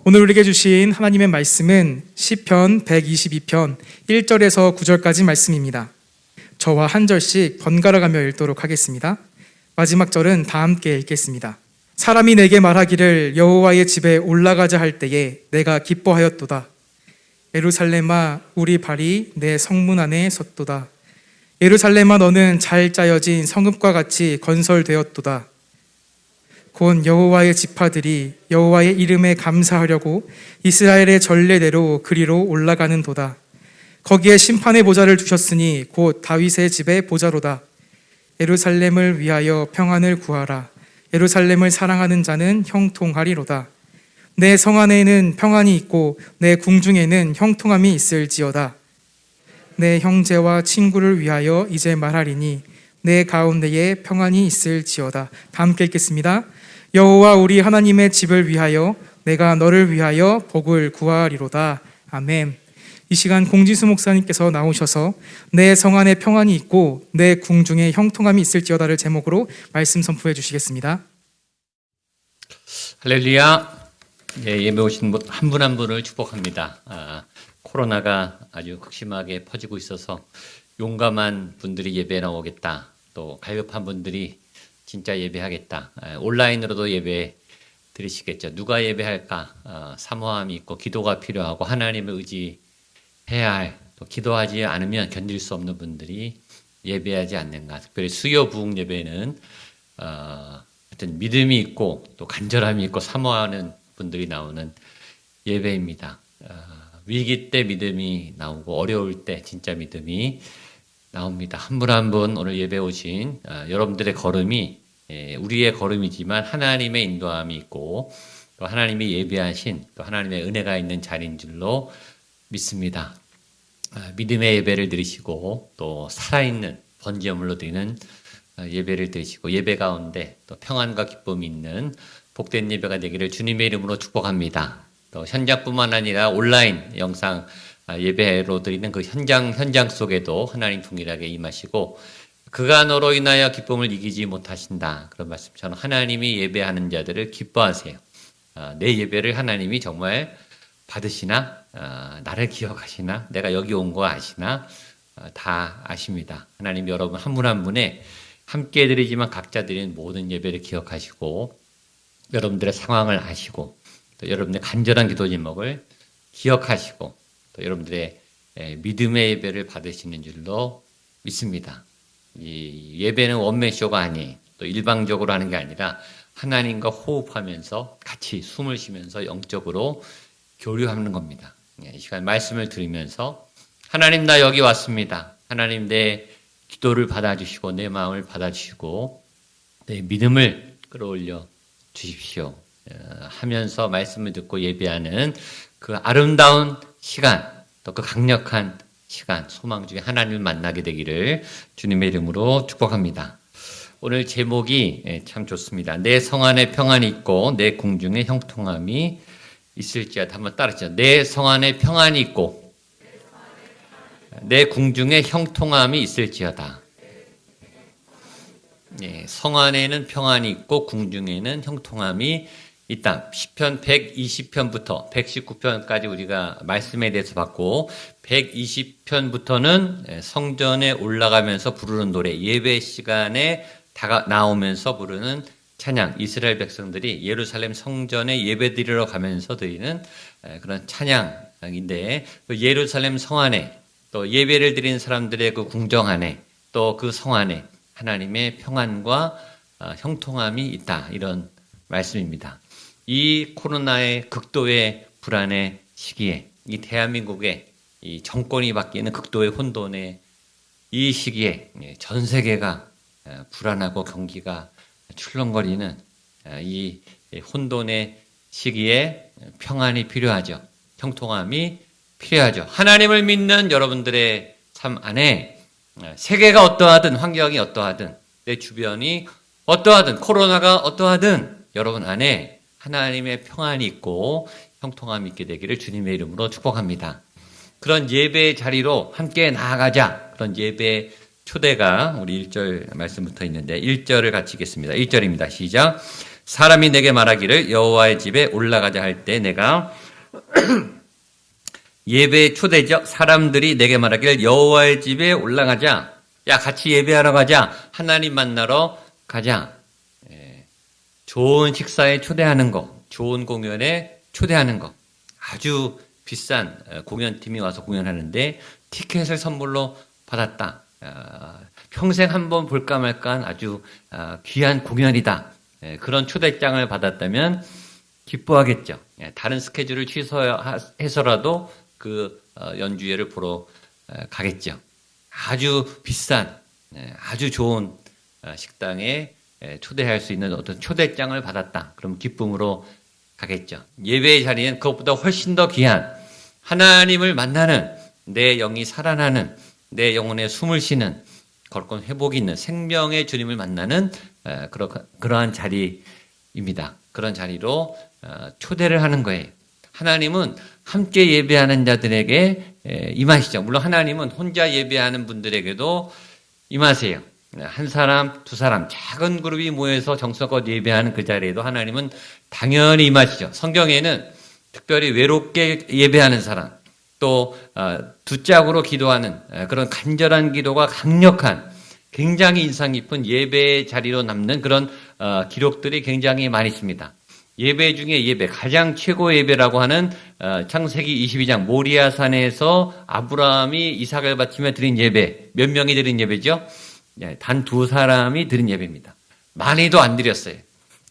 오늘 우리에게 주신 하나님의 말씀은 시편 122편 1절에서 9절까지 말씀입니다. 저와 한 절씩 번갈아 가며 읽도록 하겠습니다. 마지막 절은 다 함께 읽겠습니다. 사람이 내게 말하기를 여호와의 집에 올라가자 할 때에 내가 기뻐하였도다. 예루살렘아 우리 발이 내 성문 안에 섰도다. 예루살렘아 너는 잘 짜여진 성읍과 같이 건설되었도다. 곧 여호와의 지파들이 여호와의 이름에 감사하려고 이스라엘의 전례대로 그리로 올라가는 도다. 거기에 심판의 보좌를 두셨으니 곧 다윗의 집의 보좌로다. 예루살렘을 위하여 평안을 구하라. 예루살렘을 사랑하는 자는 형통하리로다. 내 성 안에는 평안이 있고 내 궁중에는 형통함이 있을지어다. 내 형제와 친구를 위하여 이제 말하리니 내 가운데에 평안이 있을지어다. 다 함께 읽겠습니다. 여호와 우리 하나님의 집을 위하여 내가 너를 위하여 복을 구하리로다. 아멘. 이 시간 공지수 목사님께서 나오셔서 내 성 안에 평안이 있고 내 궁중에 형통함이 있을지어다를 제목으로 말씀 선포해 주시겠습니다. 할렐루야. 예배 오신 한 분 한 분을 축복합니다. 코로나가 아주 극심하게 퍼지고 있어서 용감한 분들이 예배에 나오겠다. 또 갈급한 분들이 진짜 예배하겠다. 온라인으로도 예배 드리시겠죠. 누가 예배할까? 사모함이 있고 기도가 필요하고 하나님을 의지해야 할, 또 기도하지 않으면 견딜 수 없는 분들이 예배하지 않는가. 특별히 수요 부흥 예배는 하여튼 믿음이 있고 또 간절함이 있고 사모하는 분들이 나오는 예배입니다. 위기 때 믿음이 나오고 어려울 때 진짜 믿음이 나옵니다. 한 분 한 분 오늘 예배 오신 여러분들의 걸음이 우리의 걸음이지만 하나님의 인도함이 있고 또 하나님이 예배하신 또 하나님의 은혜가 있는 자리인 줄로 믿습니다. 믿음의 예배를 드리시고 또 살아있는 번제물로 드리는 예배를 드리시고 예배 가운데 또 평안과 기쁨이 있는 복된 예배가 되기를 주님의 이름으로 축복합니다. 또 현장뿐만 아니라 온라인 영상 예배로 드리는 그 현장 속에도 하나님 동일하게 임하시고 그가 너로 인하여 기쁨을 이기지 못하신다. 그런 말씀처럼 하나님이 예배하는 자들을 기뻐하세요. 내 예배를 하나님이 정말 받으시나? 나를 기억하시나? 내가 여기 온 거 아시나? 다 아십니다. 하나님 여러분 한 분 한 분의 함께 드리지만 각자 드리는 모든 예배를 기억하시고 여러분들의 상황을 아시고 또 여러분의 간절한 기도 제목을 기억하시고 또 여러분들의 믿음의 예배를 받으시는 줄로 믿습니다. 이 예배는 원맨쇼가 아니에요. 또 일방적으로 하는 게 아니라 하나님과 호흡하면서 같이 숨을 쉬면서 영적으로 교류하는 겁니다. 이 시간 말씀을 들으면서 하나님 나 여기 왔습니다. 하나님 내 기도를 받아주시고 내 마음을 받아주시고 내 믿음을 끌어올려 주십시오 하면서 말씀을 듣고 예배하는 그 아름다운 시간 또 그 강력한 시간 소망 중에 하나님을 만나게 되기를 주님의 이름으로 축복합니다. 오늘 제목이 참 좋습니다. 내 성 안에 평안이 있고 내 궁중에 형통함이 있을지어다. 한번 따라하시죠. 내 성 안에 평안이 있고 내 궁중에 형통함이 있을지어다. 성 안에는 평안이 있고 궁중에는 형통함이 있다. 시편 120편부터 119편까지 우리가 말씀에 대해서 봤고 120편부터는 성전에 올라가면서 부르는 노래, 예배 시간에 나오면서 부르는 찬양, 이스라엘 백성들이 예루살렘 성전에 예배 드리러 가면서 드리는 그런 찬양인데 예루살렘 성 안에 또 예배를 드리는 사람들의 그 궁정 안에 또 그 성 안에 하나님의 평안과 형통함이 있다. 이런 말씀입니다. 이 코로나의 극도의 불안의 시기에 이 대한민국의 이 정권이 바뀌는 극도의 혼돈의 이 시기에 전 세계가 불안하고 경기가 출렁거리는 이 혼돈의 시기에 평안이 필요하죠. 형통함이 필요하죠. 하나님을 믿는 여러분들의 삶 안에 세계가 어떠하든 환경이 어떠하든 내 주변이 어떠하든 코로나가 어떠하든 여러분 안에 하나님의 평안이 있고 형통함이 있게 되기를 주님의 이름으로 축복합니다. 그런 예배의 자리로 함께 나아가자. 그런 예배의 초대가 우리 1절 말씀부터 있는데 1절을 같이 읽겠습니다. 1절입니다. 시작. 사람이 내게 말하기를 여호와의 집에 올라가자 할 때 내가 예배의 초대죠. 사람들이 내게 말하기를 여호와의 집에 올라가자. 야, 같이 예배하러 가자. 하나님 만나러 가자. 좋은 식사에 초대하는 거, 좋은 공연에 초대하는 거. 아주 비싼 공연팀이 와서 공연하는데 티켓을 선물로 받았다. 평생 한번 볼까 말까 아주 귀한 공연이다. 그런 초대장을 받았다면 기뻐하겠죠. 다른 스케줄을 취소해서라도 그 연주회를 보러 가겠죠. 아주 비싼, 아주 좋은 식당에 초대할 수 있는 어떤 초대장을 받았다. 그럼 기쁨으로 가겠죠. 예배의 자리는 그것보다 훨씬 더 귀한 하나님을 만나는 내 영이 살아나는 내 영혼에 숨을 쉬는 거룩한 회복이 있는 생명의 주님을 만나는 그러한 자리입니다. 그런 자리로 초대를 하는 거예요. 하나님은 함께 예배하는 자들에게 임하시죠. 물론 하나님은 혼자 예배하는 분들에게도 임하세요. 한 사람, 두 사람, 작은 그룹이 모여서 정성껏 예배하는 그 자리에도 하나님은 당연히 임하시죠. 성경에는 특별히 외롭게 예배하는 사람, 또 두 짝으로 기도하는 그런 간절한 기도가 강력한 굉장히 인상 깊은 예배의 자리로 남는 그런 기록들이 굉장히 많이 있습니다. 예배 중에 예배, 가장 최고의 예배라고 하는 창세기 22장 모리아산에서 아브라함이 이삭을 바치며 드린 예배, 몇 명이 드린 예배죠? 단 두 사람이 드린 예배입니다. 많이도 안 드렸어요.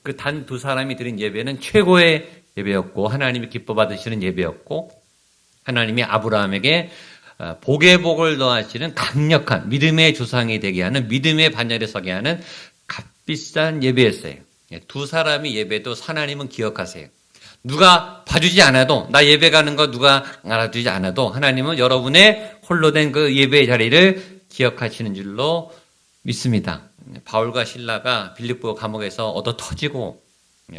그 단 두 사람이 드린 예배는 최고의 예배였고 하나님이 기뻐 받으시는 예배였고 하나님이 아브라함에게 복의 복을 더하시는 강력한 믿음의 조상이 되게 하는 믿음의 반열에 서게 하는 값비싼 예배였어요. 두 사람이 예배도 하나님은 기억하세요. 누가 봐주지 않아도 나 예배 가는 거 누가 알아주지 않아도 하나님은 여러분의 홀로 된 그 예배의 자리를 기억하시는 줄로 믿습니다. 바울과 실라가 빌립보 감옥에서 얻어 터지고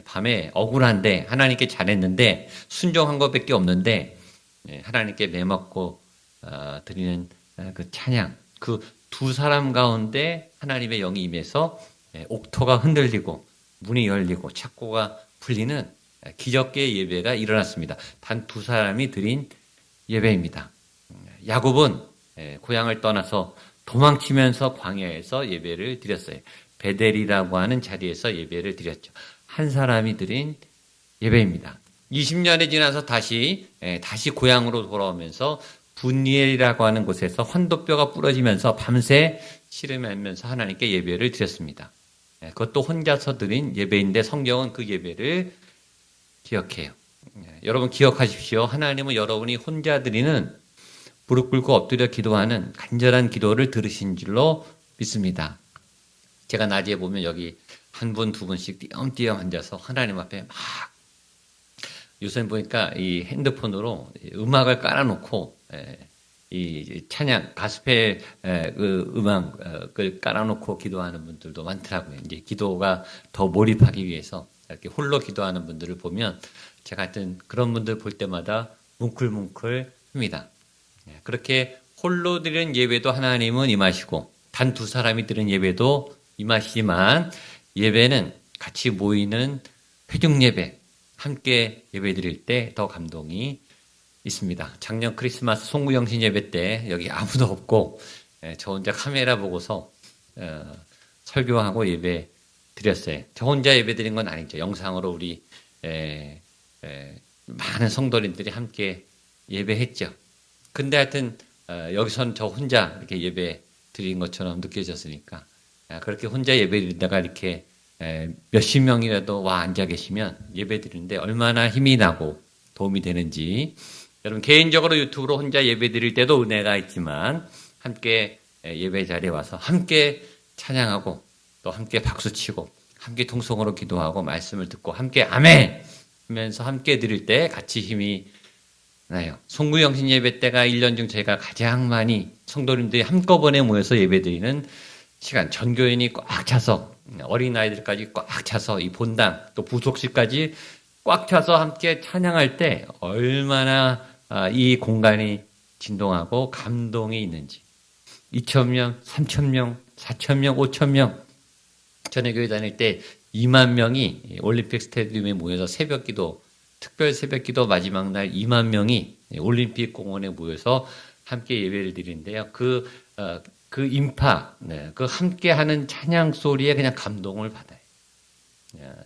밤에 억울한데 하나님께 잘했는데 순종한 것밖에 없는데 하나님께 매맞고 드리는 그 찬양, 그 두 사람 가운데 하나님의 영이 임해서 옥토가 흔들리고 문이 열리고 창고가 풀리는 기적의 예배가 일어났습니다. 단 두 사람이 드린 예배입니다. 야곱은 고향을 떠나서 도망치면서 광야에서 예배를 드렸어요. 베델이라고 하는 자리에서 예배를 드렸죠. 한 사람이 드린 예배입니다. 20년이 지나서 다시 고향으로 돌아오면서 분니엘이라고 하는 곳에서 환도뼈가 부러지면서 밤새 씨름하면서 하나님께 예배를 드렸습니다. 그것도 혼자서 드린 예배인데 성경은 그 예배를 기억해요. 여러분 기억하십시오. 하나님은 여러분이 혼자 드리는 무릎 꿇고 엎드려 기도하는 간절한 기도를 들으신 줄로 믿습니다. 제가 낮에 보면 여기 한 분, 두 분씩 띄엄띄엄 앉아서 하나님 앞에 막 요새 보니까 이 핸드폰으로 음악을 깔아놓고 이 찬양 가스펠 그 음악을 깔아놓고 기도하는 분들도 많더라고요. 이제 기도가 더 몰입하기 위해서 이렇게 홀로 기도하는 분들을 보면 제가 하여튼 그런 분들 볼 때마다 뭉클뭉클합니다. 그렇게 홀로 드리는 예배도 하나님은 임하시고 단 두 사람이 드리는 예배도 임하시지만 예배는 같이 모이는 회중 예배, 함께 예배 드릴 때 더 감동이 있습니다. 작년 크리스마스 송구영신 예배 때 여기 아무도 없고 저 혼자 카메라 보고서 설교하고 예배 드렸어요. 저 혼자 예배 드린 건 아니죠. 영상으로 우리 많은 성도님들이 함께 예배했죠. 근데 하여튼 여기선 저 혼자 이렇게 예배 드린 것처럼 느껴졌으니까 그렇게 혼자 예배 드리다가 이렇게 몇십 명이라도 와 앉아 계시면 예배 드리는데 얼마나 힘이 나고 도움이 되는지 여러분 개인적으로 유튜브로 혼자 예배 드릴 때도 은혜가 있지만 함께 예배 자리에 와서 함께 찬양하고 또 함께 박수치고 함께 통성으로 기도하고 말씀을 듣고 함께 아멘 하면서 함께 드릴 때 같이 힘이 나요. 송구영신 예배 때가 1년 중 제가 가장 많이 성도님들이 한꺼번에 모여서 예배 드리는 시간, 전교인이 꽉 차서 어린아이들까지 꽉 차서 이 본당 또 부속실까지 꽉 차서 함께 찬양할 때 얼마나 이 공간이 진동하고 감동이 있는지 2,000명, 3,000명, 4,000명, 5,000명 전에 교회 다닐 때 2만 명이 올림픽 스타디움에 모여서 새벽기도, 특별 새벽기도 마지막 날 2만 명이 올림픽 공원에 모여서 함께 예배를 드리는데요. 그 인파, 그 함께하는 찬양 소리에 그냥 감동을 받아요.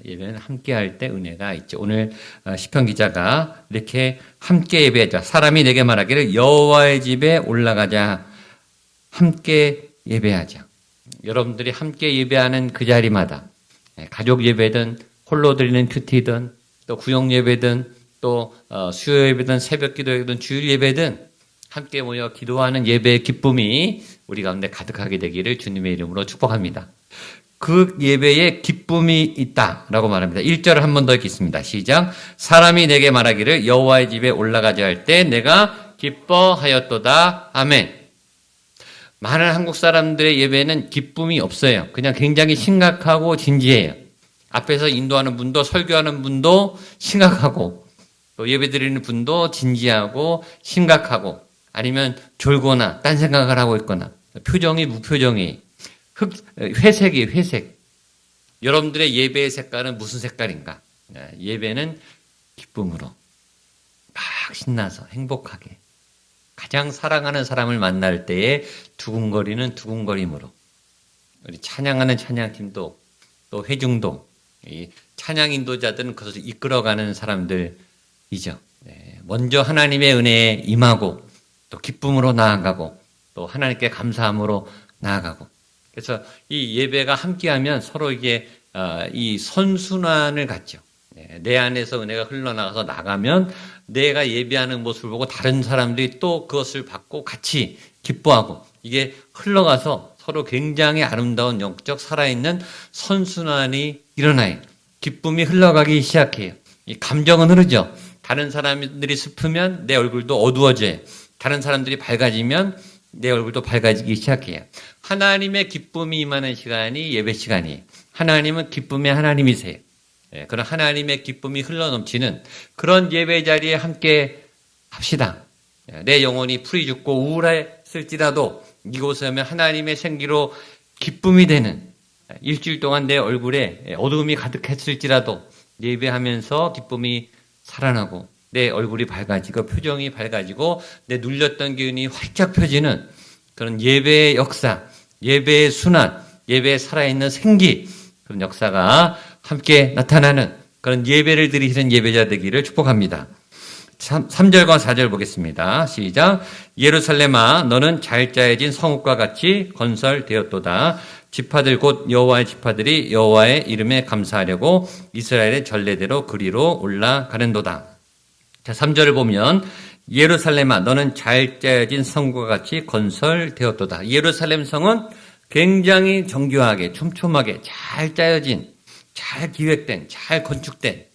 예배는 함께 할 때 은혜가 있죠. 오늘 시편 기자가 이렇게 함께 예배하자. 사람이 내게 말하기를 여호와의 집에 올라가자. 함께 예배하자. 여러분들이 함께 예배하는 그 자리마다 가족 예배든 홀로 드리는 큐티든 또 구역 예배든 또 수요 예배든 새벽 기도든 주일 예배든 함께 모여 기도하는 예배의 기쁨이 우리 가운데 가득하게 되기를 주님의 이름으로 축복합니다. 그 예배에 기쁨이 있다라고 말합니다. 1절을 한 번 더 읽겠습니다. 시작. 사람이 내게 말하기를 여호와의 집에 올라가자 할 때 내가 기뻐하였도다. 아멘. 많은 한국 사람들의 예배는 기쁨이 없어요. 그냥 굉장히 심각하고 진지해요. 앞에서 인도하는 분도 설교하는 분도 심각하고 또 예배 드리는 분도 진지하고 심각하고 아니면 졸거나 딴 생각을 하고 있거나 표정이 무표정이 회색이 회색. 여러분들의 예배의 색깔은 무슨 색깔인가? 예배는 기쁨으로 막 신나서 행복하게 가장 사랑하는 사람을 만날 때에 두근거리는 두근거림으로 우리 찬양하는 찬양팀도 또 회중도 이 찬양 인도자들은 그것을 이끌어가는 사람들이죠. 먼저 하나님의 은혜에 임하고 또 기쁨으로 나아가고 또 하나님께 감사함으로 나아가고 그래서 이 예배가 함께하면 서로 이게 이 선순환을 갖죠. 내 안에서 은혜가 흘러나가서 나가면 내가 예배하는 모습을 보고 다른 사람들이 또 그것을 받고 같이 기뻐하고 이게 흘러가서 서로 굉장히 아름다운 영적 살아있는 선순환이 일어나요. 기쁨이 흘러가기 시작해요. 이 감정은 흐르죠. 다른 사람들이 슬프면 내 얼굴도 어두워져요. 다른 사람들이 밝아지면 내 얼굴도 밝아지기 시작해요. 하나님의 기쁨이 임하는 시간이 예배 시간이에요. 하나님은 기쁨의 하나님이세요. 그런 하나님의 기쁨이 흘러넘치는 그런 예배 자리에 함께 합시다. 내 영혼이 풀이 죽고 우울했을지라도 이곳에 오면 하나님의 생기로 기쁨이 되는 일주일 동안 내 얼굴에 어두움이 가득했을지라도 예배하면서 기쁨이 살아나고 내 얼굴이 밝아지고 표정이 밝아지고 내 눌렸던 기운이 활짝 펴지는 그런 예배의 역사, 예배의 순환, 예배에 살아있는 생기 그런 역사가 함께 나타나는 그런 예배를 드리시는 예배자 되기를 축복합니다. 3절과 4절 보겠습니다. 시작. 예루살렘아 너는 잘 짜여진 성읍과 같이 건설되었도다. 지파들 곧 여호와의 지파들이 여호와의 이름에 감사하려고 이스라엘의 전례대로 그리로 올라가는도다. 자, 3절을 보면 예루살렘아 너는 잘 짜여진 성과 같이 건설되었도다. 예루살렘 성은 굉장히 정교하게 촘촘하게 잘 짜여진 잘 기획된 잘 건축된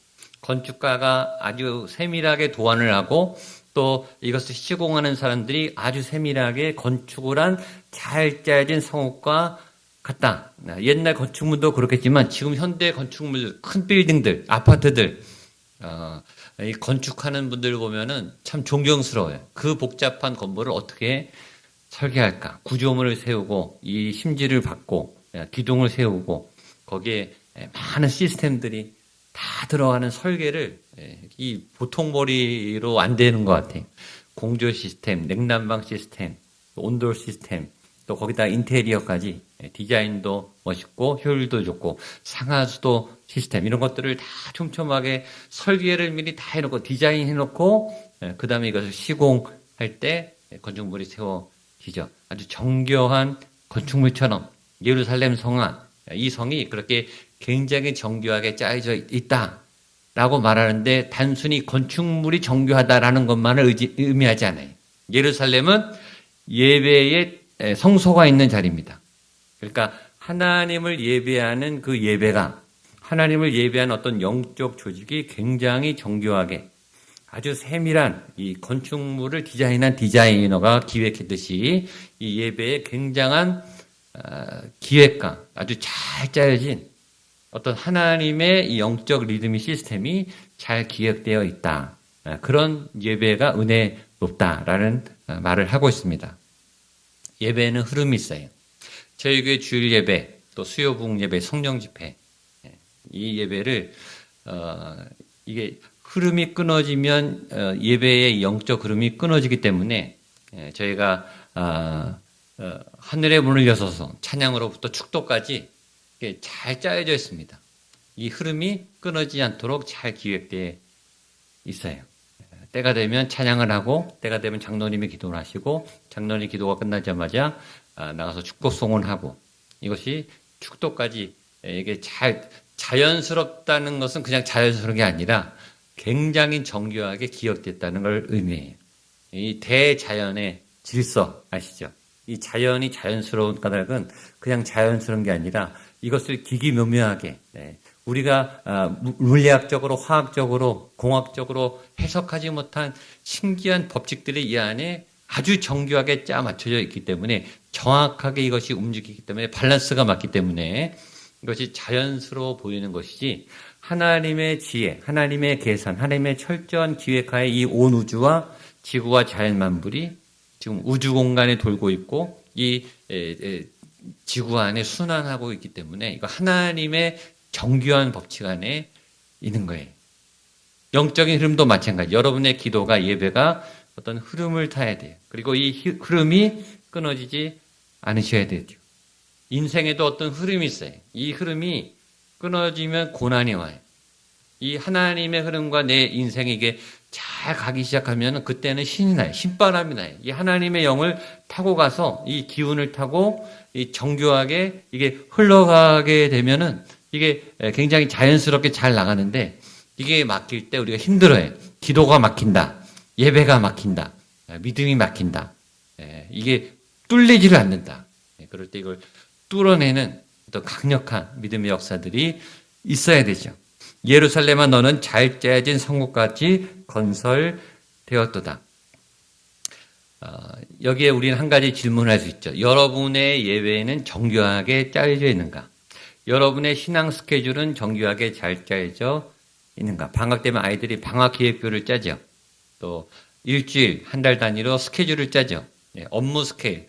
건축가가 아주 세밀하게 도안을 하고 또 이것을 시공하는 사람들이 아주 세밀하게 건축을 한 잘 짜여진 성읍과 같다. 옛날 건축물도 그렇겠지만 지금 현대 건축물 큰 빌딩들 아파트들 이 건축하는 분들 보면은 참 존경스러워요. 그 복잡한 건물을 어떻게 설계할까? 구조물을 세우고 이 심지를 받고 기둥을 세우고 거기에 많은 시스템들이 다 들어가는 설계를 이 보통 머리로 안 되는 것 같아요. 공조 시스템, 냉난방 시스템, 온돌 시스템, 또 거기다 인테리어까지 디자인도 멋있고 효율도 좋고 상하수도 시스템 이런 것들을 다 촘촘하게 설계를 미리 다 해놓고 디자인해놓고 그 다음에 이것을 시공할 때 건축물이 세워지죠. 아주 정교한 건축물처럼 예루살렘 성아 이 성이 그렇게 굉장히 정교하게 짜여져 있다라고 말하는데 단순히 건축물이 정교하다라는 것만을 의미하지 않아요. 예루살렘은 예배의 성소가 있는 자리입니다. 그러니까 하나님을 예배하는 그 예배가 하나님을 예배하는 어떤 영적 조직이 굉장히 정교하게 아주 세밀한 이 건축물을 디자인한 디자이너가 기획했듯이 이 예배에 굉장한 기획과 아주 잘 짜여진 어떤 하나님의 이 영적 리듬이 시스템이 잘 기획되어 있다. 그런 예배가 은혜롭다라는 말을 하고 있습니다. 예배에는 흐름이 있어요. 저희 교회 주일 예배, 또 수요 부흥 예배, 성령 집회 이 예배를 이게 흐름이 끊어지면 예배의 영적 흐름이 끊어지기 때문에 저희가 하늘의 문을 여서서 찬양으로부터 축도까지 잘 짜여져 있습니다. 이 흐름이 끊어지지 않도록 잘 기획되어 있어요. 때가 되면 찬양을 하고 때가 되면 장로님이 기도를 하시고 장로님 기도가 끝나자마자 나가서 축복송을 하고 이것이 축도까지 이게 잘 자연스럽다는 것은 그냥 자연스러운 게 아니라 굉장히 정교하게 기억됐다는 걸 의미해요. 이 대자연의 질서 아시죠? 이 자연이 자연스러운 까닭은 그냥 자연스러운 게 아니라 이것을 기기묘묘하게 우리가 물리학적으로 화학적으로 공학적으로 해석하지 못한 신기한 법칙들이 이 안에 아주 정교하게 짜 맞춰져 있기 때문에 정확하게 이것이 움직이기 때문에 밸런스가 맞기 때문에 이것이 자연스러워 보이는 것이지 하나님의 지혜, 하나님의 계산, 하나님의 철저한 기획하에 이 온 우주와 지구와 자연 만물이 지금 우주 공간에 돌고 있고 이 지구 안에 순환하고 있기 때문에 이거 하나님의 정교한 법칙 안에 있는 거예요. 영적인 흐름도 마찬가지. 여러분의 기도가 예배가 어떤 흐름을 타야 돼요. 그리고 이 흐름이 끊어지지 않으셔야 되죠. 인생에도 어떤 흐름이 있어요. 이 흐름이 끊어지면 고난이 와요. 이 하나님의 흐름과 내 인생이 이게 잘 가기 시작하면 그때는 신이 나요. 신바람이 나요. 이 하나님의 영을 타고 가서 이 기운을 타고 이 정교하게 이게 흘러가게 되면은 이게 굉장히 자연스럽게 잘 나가는데 이게 막힐 때 우리가 힘들어요. 기도가 막힌다. 예배가 막힌다. 믿음이 막힌다. 이게 뚫리지를 않는다. 그럴 때 이걸 뚫어내는 또 강력한 믿음의 역사들이 있어야 되죠. 예루살렘아 너는 잘 짜여진 성읍같이 건설되었도다. 여기에 우리는 한 가지 질문할 수 있죠. 여러분의 예배는 정교하게 짜여져 있는가? 여러분의 신앙 스케줄은 정교하게 잘 짜여져 있는가? 방학 되면 아이들이 방학 기획표를 짜죠. 또 일주일, 한 달 단위로 스케줄을 짜죠. 업무 스케일,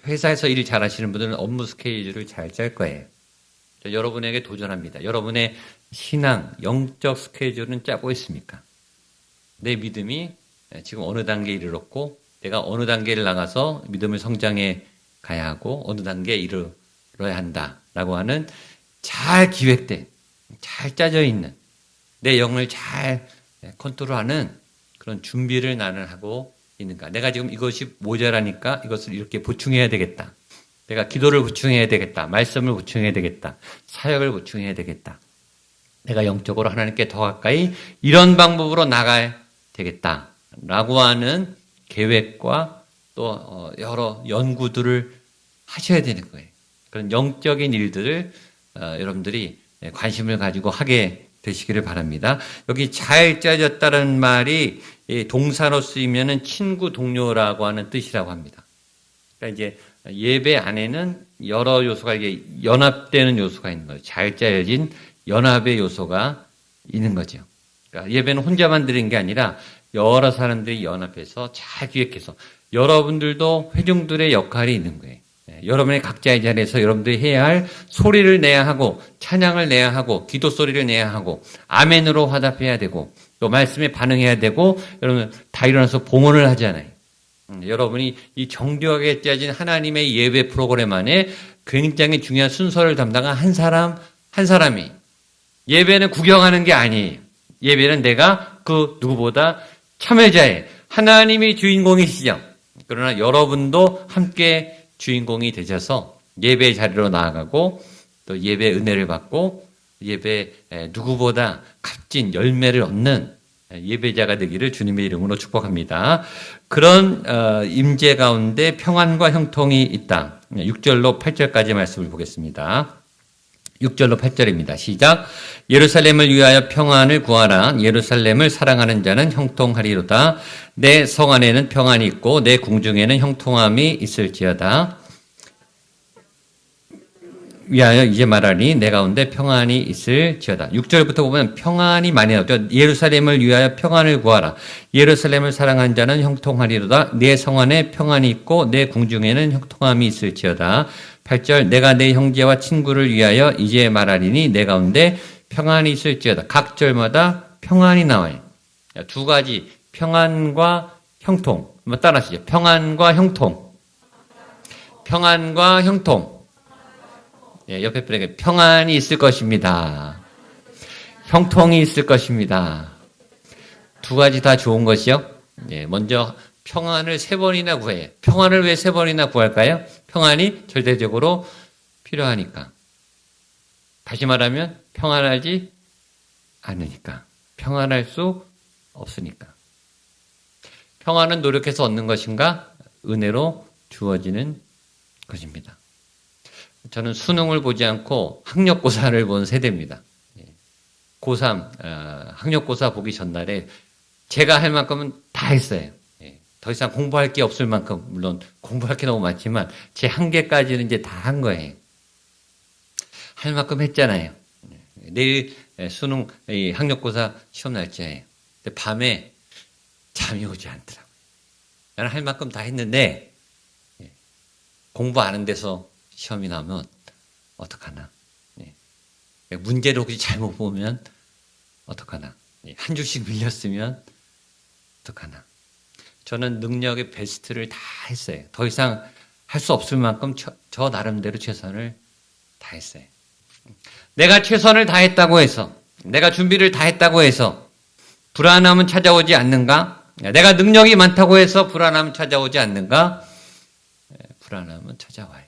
회사에서 일 잘하시는 분들은 업무 스케줄을 잘 짤 거예요. 여러분에게 도전합니다. 여러분의 신앙, 영적 스케줄은 짜고 있습니까? 내 믿음이 지금 어느 단계에 이르렀고 내가 어느 단계를 나가서 믿음을 성장해 가야 하고 어느 단계에 이르러야 한다라고 하는 잘 기획된, 잘 짜져 있는 내 영을 잘 컨트롤하는 그런 준비를 나는 하고 있는가? 내가 지금 이것이 모자라니까 이것을 이렇게 보충해야 되겠다. 내가 기도를 보충해야 되겠다. 말씀을 보충해야 되겠다. 사역을 보충해야 되겠다. 내가 영적으로 하나님께 더 가까이 이런 방법으로 나가야 되겠다. 라고 하는 계획과 또 여러 연구들을 하셔야 되는 거예요. 그런 영적인 일들을 여러분들이 관심을 가지고 하게 되시기를 바랍니다. 여기 잘 짜졌다는 말이 동사로 쓰이면은 친구, 동료라고 하는 뜻이라고 합니다. 그러니까 이제 예배 안에는 여러 요소가 이게 연합되는 요소가 있는 거예요. 잘 짜여진 연합의 요소가 있는 거죠. 그러니까 예배는 혼자만 드리는 게 아니라 여러 사람들이 연합해서 잘 기획해서 여러분들도 회중들의 역할이 있는 거예요. 여러분의 각자의 자리에서 여러분들이 해야 할 소리를 내야 하고 찬양을 내야 하고 기도 소리를 내야 하고 아멘으로 화답해야 되고 또 말씀에 반응해야 되고 여러분 다 일어나서 봉헌을 하잖아요. 여러분이 이 정교하게 짜진 하나님의 예배 프로그램 안에 굉장히 중요한 순서를 담당한 한 사람이 예배는 구경하는 게 아니에요. 예배는 내가 그 누구보다 참여자예요. 하나님이 주인공이시죠. 그러나 여러분도 함께 주인공이 되셔서 예배 자리로 나아가고 또 예배 은혜를 받고 예배 누구보다 값진 열매를 얻는 예배자가 되기를 주님의 이름으로 축복합니다. 그런 임재 가운데 평안과 형통이 있다. 6절로 8절까지 말씀을 보겠습니다. 6절로 8절입니다. 시작. 예루살렘을 위하여 평안을 구하라. 예루살렘을 사랑하는 자는 형통하리로다. 내 성 안에는 평안이 있고 내 궁중에는 형통함이 있을지어다. 위하여 이제 말하니 내 가운데 평안이 있을지어다. 6절부터 보면 평안이 많이 나오죠. 예루살렘을 위하여 평안을 구하라. 예루살렘을 사랑한 자는 형통하리로다. 내 성 안에 평안이 있고 내 궁중에는 형통함이 있을지어다. 8절 내가 내 형제와 친구를 위하여 이제 말하리니 내 가운데 평안이 있을지어다. 각 절마다 평안이 나와요. 두 가지, 평안과 형통. 한번 따라하시죠. 평안과 형통. 평안과 형통. 예, 옆에 분에게 평안이 있을 것입니다. 형통이 있을 것입니다. 두 가지 다 좋은 것이요. 예, 먼저 평안을 3번이나 구해요. 평안을 왜 3번이나 구할까요? 평안이 절대적으로 필요하니까. 다시 말하면 평안하지 않으니까. 평안할 수 없으니까. 평안은 노력해서 얻는 것인가? 은혜로 주어지는 것입니다. 저는 수능을 보지 않고 학력고사를 본 세대입니다. 고3, 학력고사 보기 전날에 제가 할 만큼은 다 했어요. 더 이상 공부할 게 없을 만큼, 물론 공부할 게 너무 많지만 제 한계까지는 이제 다 한 거예요. 할 만큼 했잖아요. 내일 수능, 학력고사 시험 날짜예요. 근데 밤에 잠이 오지 않더라고요. 나는 할 만큼 다 했는데 공부 안 한 데서 시험이 나오면 어떡하나. 문제를 혹시 잘못 보면 어떡하나. 한 줄씩 밀렸으면 어떡하나. 저는 능력의 베스트를 다 했어요. 더 이상 할 수 없을 만큼 저 나름대로 최선을 다했어요. 내가 최선을 다했다고 해서, 내가 준비를 다 했다고 해서 불안함은 찾아오지 않는가? 내가 능력이 많다고 해서 불안함은 찾아오지 않는가? 불안함은 찾아와요.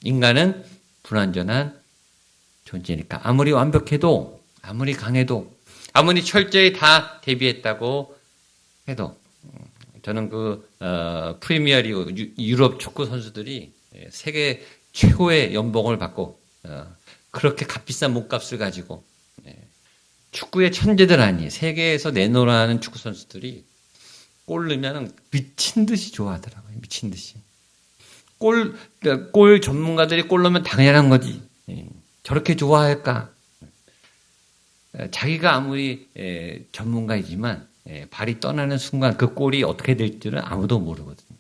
인간은 불완전한 존재니까. 아무리 완벽해도, 아무리 강해도, 아무리 철저히 다 대비했다고 해도, 저는 프리미어리그 유럽 축구 선수들이 세계 최고의 연봉을 받고 그렇게 값비싼 몸값을 가지고 축구의 천재들 아니에요. 세계에서 내놓으라는 축구 선수들이 골 넣으면 미친 듯이 좋아하더라고요. 미친 듯이. 골 전문가들이 골 넣으면 당연한 거지. 저렇게 좋아할까? 자기가 아무리 전문가이지만 발이 떠나는 순간 그 골이 어떻게 될 줄은 아무도 모르거든요.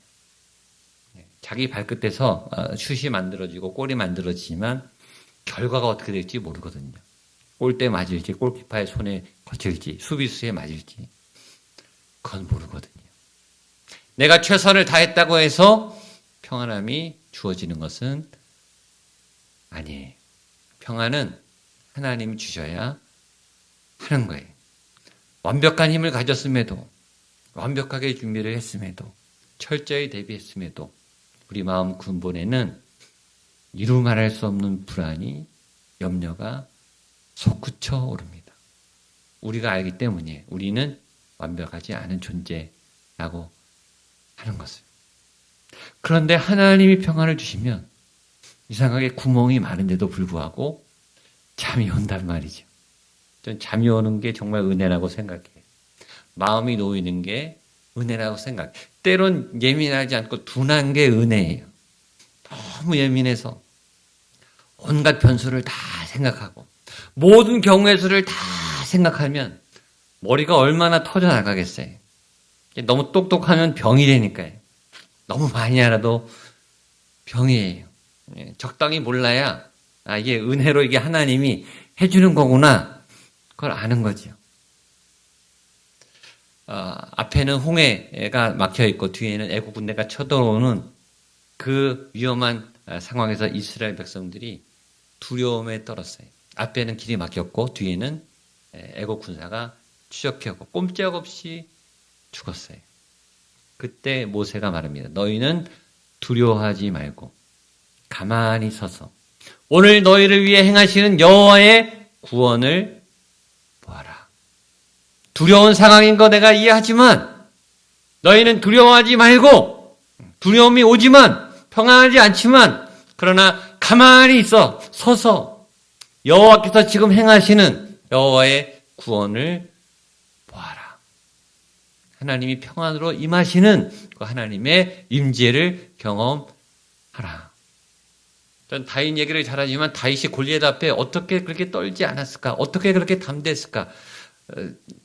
자기 발끝에서 슛이 만들어지고 골이 만들어지지만 결과가 어떻게 될지 모르거든요. 골대 맞을지, 골키퍼의 손에 거칠지, 수비수에 맞을지 그건 모르거든요. 내가 최선을 다했다고 해서 평안함이 주어지는 것은 아니에요. 평안은 하나님이 주셔야 하는 거예요. 완벽한 힘을 가졌음에도, 완벽하게 준비를 했음에도, 철저히 대비했음에도 우리 마음 근본에는 이루 말할 수 없는 불안이, 염려가 솟구쳐 오릅니다. 우리가 알기 때문에 우리는 완벽하지 않은 존재라고 하는 것을. 그런데 하나님이 평안을 주시면 이상하게 구멍이 많은데도 불구하고 잠이 온단 말이죠. 전 잠이 오는 게 정말 은혜라고 생각해요. 마음이 놓이는 게 은혜라고 생각해요. 때론 예민하지 않고 둔한 게 은혜예요. 너무 예민해서 온갖 변수를 다 생각하고 모든 경우의 수를 다 생각하면 머리가 얼마나 터져나가겠어요. 너무 똑똑하면 병이 되니까요. 너무 많이 알아도 병이에요. 적당히 몰라야 이게 은혜로 이게 하나님이 해주는 거구나. 그걸 아는 거죠. 앞에는 홍해가 막혀 있고 뒤에는 애국 군대가 쳐들어오는 그 위험한 상황에서 이스라엘 백성들이 두려움에 떨었어요. 앞에는 길이 막혔고 뒤에는 애국 군사가 추적해오고 꼼짝없이 죽었어요. 그때 모세가 말합니다. 너희는 두려워하지 말고 가만히 서서 오늘 너희를 위해 행하시는 여호와의 구원을 보아라. 두려운 상황인 거 내가 이해하지만 너희는 두려워하지 말고 두려움이 오지만 평안하지 않지만 그러나 가만히 있어 서서 여호와께서 지금 행하시는 여호와의 구원을 보아라. 하나님이 평안으로 임하시는 그 하나님의 임재를 경험하라. 전 다윗 얘기를 잘하지만 다윗이 골리앗 앞에 어떻게 그렇게 떨지 않았을까? 어떻게 그렇게 담대했을까?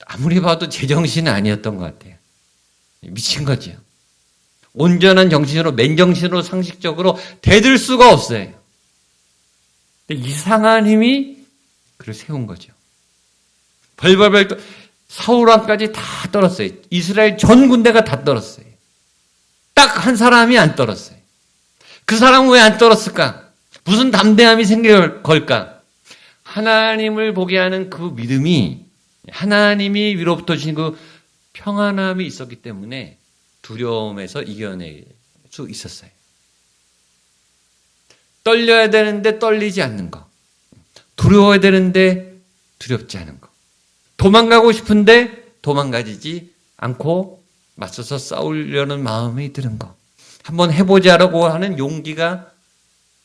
아무리 봐도 제정신은 아니었던 것 같아요. 미친 거죠. 온전한 정신으로, 맨정신으로 상식적으로 대들 수가 없어요. 근데 이상한 힘이 그를 세운 거죠. 벌벌벌 사울 왕까지 다 떨었어요. 이스라엘 전 군대가 다 떨었어요. 딱 한 사람이 안 떨었어요. 그 사람은 왜 안 떨었을까? 무슨 담대함이 생길 걸까? 하나님을 보게 하는 그 믿음이, 하나님이 위로부터 주신 그 평안함이 있었기 때문에 두려움에서 이겨낼 수 있었어요. 떨려야 되는데 떨리지 않는 거. 두려워야 되는데 두렵지 않은 거. 도망가고 싶은데 도망가지 않고 맞서서 싸우려는 마음이 드는 거. 한번 해보자라고 하는 용기가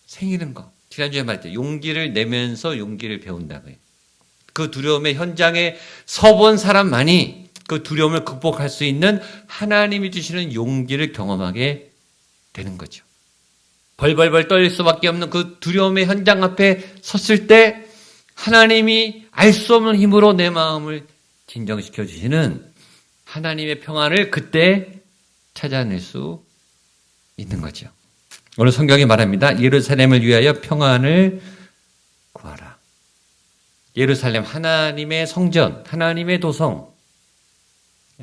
생기는 거. 지난주에 말했죠. 용기를 내면서 용기를 배운다고요. 그 두려움의 현장에 서본 사람만이 그 두려움을 극복할 수 있는 하나님이 주시는 용기를 경험하게 되는 거죠. 벌벌벌 떨릴 수밖에 없는 그 두려움의 현장 앞에 섰을 때 하나님이 알 수 없는 힘으로 내 마음을 진정시켜 주시는 하나님의 평안을 그때 찾아낼 수 있는 거죠. 오늘 성경이 말합니다. 예루살렘을 위하여 평안을 구하라. 예루살렘, 하나님의 성전, 하나님의 도성.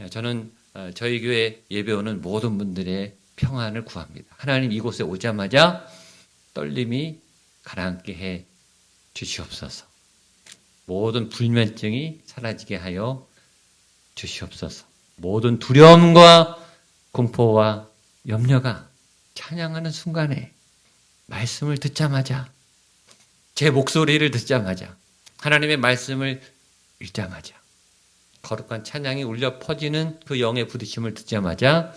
저는 저희 교회 예배 오는 모든 분들의 평안을 구합니다. 하나님 이곳에 오자마자 떨림이 가라앉게 해 주시옵소서. 모든 불면증이 사라지게 하여 주시옵소서. 모든 두려움과 공포와 염려가 찬양하는 순간에 말씀을 듣자마자, 제 목소리를 듣자마자, 하나님의 말씀을 읽자마자, 거룩한 찬양이 울려 퍼지는 그 영의 부딪힘을 듣자마자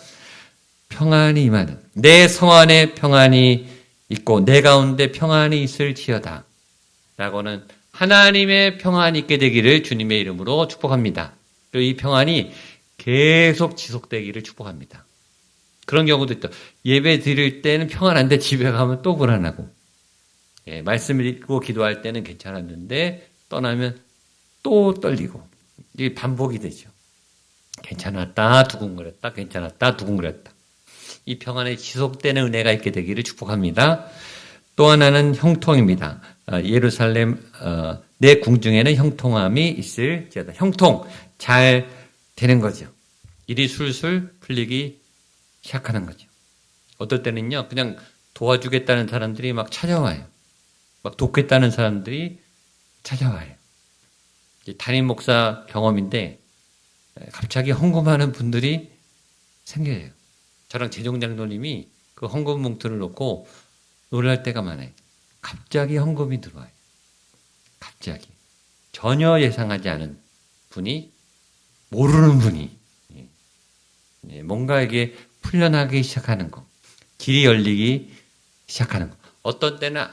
평안이 임하는, 내 성 안에 평안이 있고 내 가운데 평안이 있을지어다 라고는 하나님의 평안이 있게 되기를 주님의 이름으로 축복합니다. 그리고 이 평안이 계속 지속되기를 축복합니다. 그런 경우도 있다. 예배 드릴 때는 평안한데 집에 가면 또 불안하고, 말씀 읽고 기도할 때는 괜찮았는데 떠나면 또 떨리고, 이게 반복이 되죠. 괜찮았다 두근거렸다, 괜찮았다 두근거렸다. 이 평안에 지속되는 은혜가 있게 되기를 축복합니다. 또 하나는 형통입니다. 예루살렘 내 궁중에는 형통함이 있을지어다. 형통, 잘 되는 거죠. 일이 술술 풀리기 시작하는 거죠. 어떨 때는요, 그냥 도와주겠다는 사람들이 막 찾아와요. 막 돕겠다는 사람들이 찾아와요. 담임 목사 경험인데 갑자기 헌금하는 분들이 생겨요. 저랑 재정 장로님이 그 헌금 봉투를 놓고 노래할 때가 많아요. 갑자기 헌금이 들어와요. 갑자기. 전혀 예상하지 않은 분이, 모르는 분이 뭔가 이게 풀려나기 시작하는 거, 길이 열리기 시작하는 거. 어떤 때는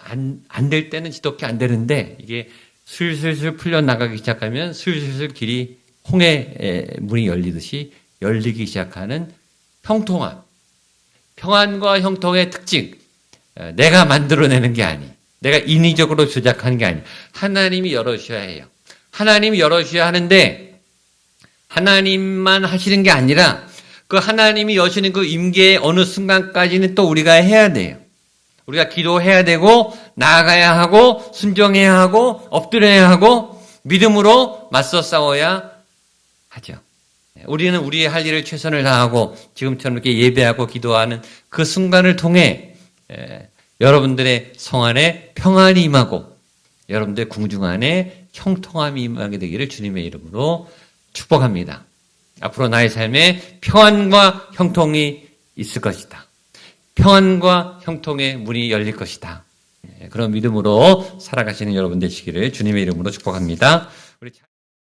안 될 때는 지독히 안 되는데 이게 슬슬슬 풀려나가기 시작하면 슬슬슬 길이 홍해 문이 열리듯이 열리기 시작하는 형통함. 평안과 형통의 특징. 내가 만들어내는 게 아니, 내가 인위적으로 조작하는 게 아니, 하나님이 열어주셔야 해요. 하나님이 열어주셔야 하는데 하나님만 하시는 게 아니라 그 하나님이 여시는 그 임계의 어느 순간까지는 또 우리가 해야 돼요. 우리가 기도해야 되고 나아가야 하고 순종해야 하고 엎드려야 하고 믿음으로 맞서 싸워야 하죠. 우리는 우리의 할 일을 최선을 다하고 지금처럼 이렇게 예배하고 기도하는 그 순간을 통해 여러분들의 성 안에 평안이 임하고 여러분들의 궁중 안에 형통함이 임하게 되기를 주님의 이름으로 축복합니다. 앞으로 나의 삶에 평안과 형통이 있을 것이다. 평안과 형통의 문이 열릴 것이다. 그런 믿음으로 살아가시는 여러분 되시기를 주님의 이름으로 축복합니다. 우리